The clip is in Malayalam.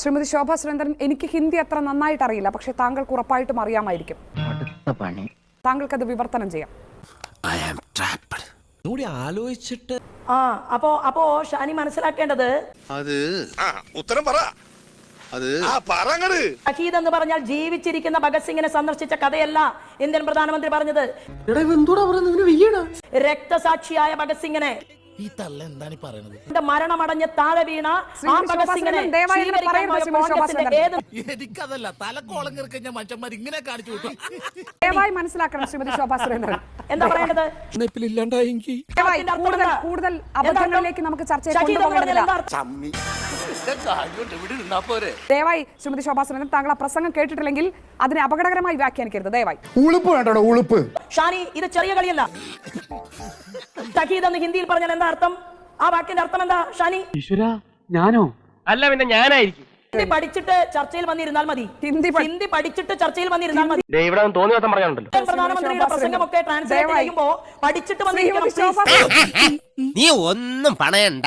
ശ്രീമതി ശോഭാ സുരേന്ദ്രൻ, എനിക്ക് ഹിന്ദി അത്ര നന്നായിട്ട് അറിയില്ല, പക്ഷെ താങ്കൾക്ക് ഉറപ്പായിട്ടും അറിയാമായിരിക്കും. താങ്കൾക്കത് വിവർത്തനം ചെയ്യാം. ആലോചിച്ചിട്ട് അപ്പോ ഷാനി മനസ്സിലാക്കേണ്ടത് ഉത്തരം പറ. ഷഹീദ് എന്ന് പറഞ്ഞാൽ ജീവിച്ചിരിക്കുന്ന ഭഗത് സിംഗിനെ സന്ദർശിച്ച കഥയല്ല ഇന്ത്യൻ പ്രധാനമന്ത്രി പറഞ്ഞത്. രക്തസാക്ഷിയായ ഭഗത് സിംഗിനെ മരണമടഞ്ഞ് താഴെ വീണ ആ ഭഗത് സിംഗിനെ എനിക്കതല്ല തലക്കോളം മനുഷ്യന്മാർ ഇങ്ങനെ കാണിച്ചു ദയവായി മനസ്സിലാക്കണം ശ്രീമതി ശോഭാ സുരേന്ദ്രൻ. എന്താ പറയേണ്ടത്? കൂടുതൽ അബദ്ധങ്ങളിലേക്ക് നമുക്ക് ചർച്ചയെ കൊണ്ടുപോകേണ്ടതില്ല. ദയവായി ശ്രീമതി ശോഭാ സുരേന്ദ്രൻ, താങ്കൾ ആ പ്രസംഗം കേട്ടിട്ടില്ലെങ്കിൽ അതിനെ അപകടകരമായി വ്യാഖ്യാനിക്കരുത് ദയവായി. ഉളുപ്പ് വേണ്ടോ? ഉളുപ്പ്. ഷാനി, ഇത് ചെറിയ കളിയല്ല. ഷഹീദ് എന്ന് ഹിന്ദിയിൽ പറഞ്ഞാൽ എന്താ അർത്ഥം? ആ വാക്കിന്റെ അർത്ഥം എന്താ ഷാനി? ഞാനോ? അല്ല, പിന്നെ ഞാനായിരിക്കും. ഹിന്ദി പഠിച്ചിട്ട് ചർച്ചയിൽ വന്നിരുന്നാൽ മതി. ഹിന്ദി പഠിച്ചിട്ട് ചർച്ചയിൽ വന്നിരുന്നാൽ മതി. ഇവിടെ തോന്നി ദിവസം പറഞ്ഞുണ്ടല്ലോ. പ്രധാനമന്ത്രിയുടെ പ്രസംഗമൊക്കെ ട്രാൻസ്ലേറ്റ് ചെയ്യുമ്പോ പഠിച്ചിട്ട് വന്നിരിക്കണം. നീ ഒന്നും പണയണ്ട.